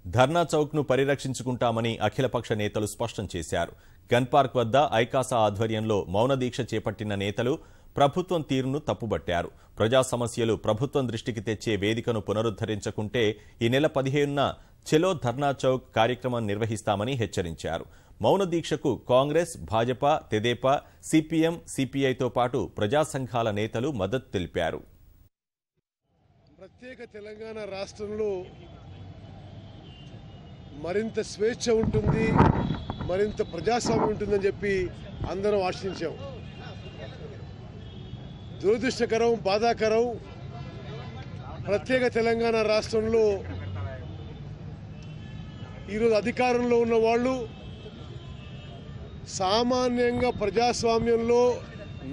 ధర్నా చౌక్ ను పరిరక్షించుకుంటామని అఖిలపక్ష నేతలు స్పష్టం చేశారు. గన్ పార్క్ వద్ద ఐకాసా ఆధ్వర్యంలో మౌన దీక్ష చేపట్టిన నేతలు ప్రభుత్వం తీరును తప్పుబట్టారు. ప్రజా సమస్యలు ప్రభుత్వం దృష్టికి తెచ్చే వేదికను పునరుద్ధరించకుంటే ఈ నెల 15న చలో ధర్నా చౌక్ కార్యక్రమం నిర్వహిస్తామని హెచ్చరించారు. మౌన దీక్షకు కాంగ్రెస్, భాజపా, తెదేపా, సిపిఎం, సిపిఐతో పాటు ప్రజా సంఘాల నేతలు మద్దతు తెలిపారు. ప్రత్యేక తెలంగాణ రాష్ట్రంలో మరింత స్వేచ్ఛ ఉంటుంది, మరింత ప్రజాస్వామ్యం ఉంటుందని చెప్పి అందరం ఆశించాం. దురదృష్టకరం, బాధాకరం, ప్రత్యేక తెలంగాణ రాష్ట్రంలో ఈరోజు అధికారంలో ఉన్న వాళ్ళు సామాన్యంగా ప్రజాస్వామ్యంలో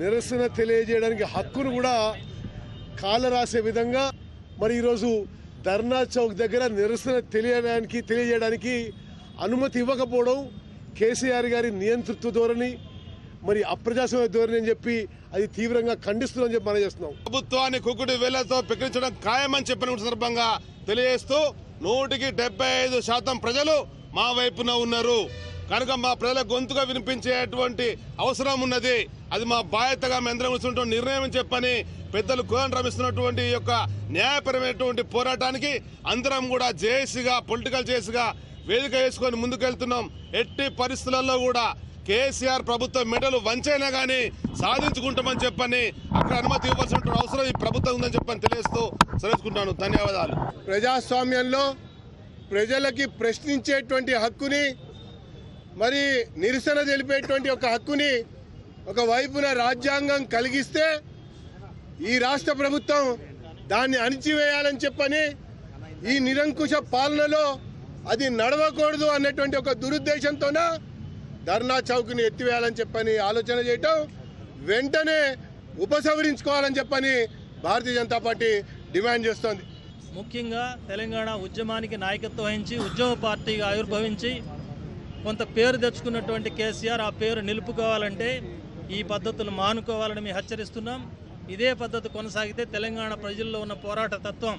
నిరసన తెలియజేయడానికి హక్కును కూడా కాలరాసే విధంగా మరి ఈరోజు ధర్నా చౌక్ దగ్గర నిరసన తెలియజేయడానికి అనుమతి ఇవ్వకపోవడం కేసీఆర్ గారి నియంతృత్వ ధోరణి, మరి అప్రజాస్వామ్య ధోరణి అని చెప్పి అది తీవ్రంగా ఖండిస్తుందని చెప్పి మనం చేస్తున్నాం. ప్రభుత్వాన్ని కుక్కుడి వేళ్లతో పెకిరించడం ఖాయమని చెప్పిన సందర్భంగా తెలియజేస్తూ 100% ప్రజలు మా వైపున ఉన్నారు కనుక మా ప్రజల గొంతుగా వినిపించేటువంటి అవసరం ఉన్నది. అది మా బాధ్యతగా మేంద్రం నిర్ణయం చెప్పని పెద్దలు కోన్ రమిస్తున్నటువంటి ఈ యొక్క న్యాయపరమైనటువంటి పోరాటానికి అందరం కూడా జేఏసీగా, పొలిటికల్ జేఏసీగా వేదిక వేసుకొని ముందుకెళ్తున్నాం. ఎట్టి పరిస్థితులలో కూడా కేసీఆర్ ప్రభుత్వం మెడలు వంచైనా గానీ సాధించుకుంటామని చెప్పని అక్కడ అనుమతి ఇవ్వాల్సిన అవసరం ఈ ప్రభుత్వం ఉందని చెప్పని తెలియజేస్తూ సెలవుకుంటాను. ధన్యవాదాలు. ప్రజాస్వామ్యంలో ప్రజలకి ప్రశ్నించేటువంటి హక్కుని, మరి నిరసన తెలిపేటువంటి ఒక హక్కుని ఒక వైపున రాజ్యాంగం కలిగిస్తే ఈ రాష్ట్ర ప్రభుత్వం దాన్ని అణిచివేయాలని చెప్పని ఈ నిరంకుశ పాలనలో అది నడవకూడదు అన్నటువంటి ఒక దురుద్దేశంతోన ధర్నా చౌక్ని ఎత్తివేయాలని చెప్పని ఆలోచన చేయటం, వెంటనే ఉపసంహరించుకోవాలని చెప్పని భారతీయ జనతా పార్టీ డిమాండ్ చేస్తోంది. ముఖ్యంగా తెలంగాణ ఉద్యమానికి నాయకత్వం వహించి ఉద్యమ పార్టీగా ఆవిర్భవించి కొంత పేరు తెచ్చుకున్నటువంటి కేసీఆర్ ఆ పేరు నిలుపుకోవాలంటే ఈ పద్ధతులు మానుకోవాలని మేము హెచ్చరిస్తున్నాం. ఇదే పద్ధతి కొనసాగితే తెలంగాణ ప్రజల్లో ఉన్న పోరాట తత్వం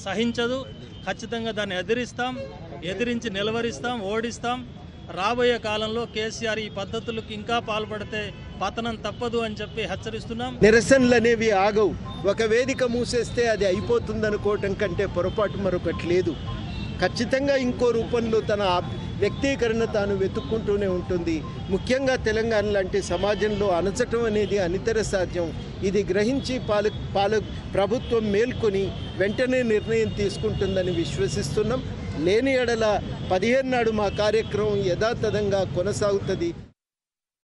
సహించదు. ఖచ్చితంగా దాన్ని ఎదిరించి నిలవరిస్తాం, ఓడిస్తాం. రాబోయే కాలంలో కేసీఆర్ ఈ పద్ధతులకు ఇంకా పాల్పడితే పతనం తప్పదు అని చెప్పి హెచ్చరిస్తున్నాం. నిరసనలు అనేవి ఆగవు. ఒక వేదిక మూసేస్తే అది అయిపోతుందనుకోవటం కంటే పొరపాటు మరొకటి లేదు. ఖచ్చితంగా ఇంకో రూపంలో తన వ్యక్తీకరణ తాను వెతుక్కుంటూనే ఉంటుంది. ముఖ్యంగా తెలంగాణ లాంటి సమాజంలో అణచటం అనేది అనితర సాధ్యం. ఇది గ్రహించి ప్రభుత్వం మేల్కొని వెంటనే నిర్ణయం తీసుకుంటుందని విశ్వసిస్తున్నాం. లేని ఎడల 15 నాడు మా కార్యక్రమం యథాతథంగా కొనసాగుతుంది.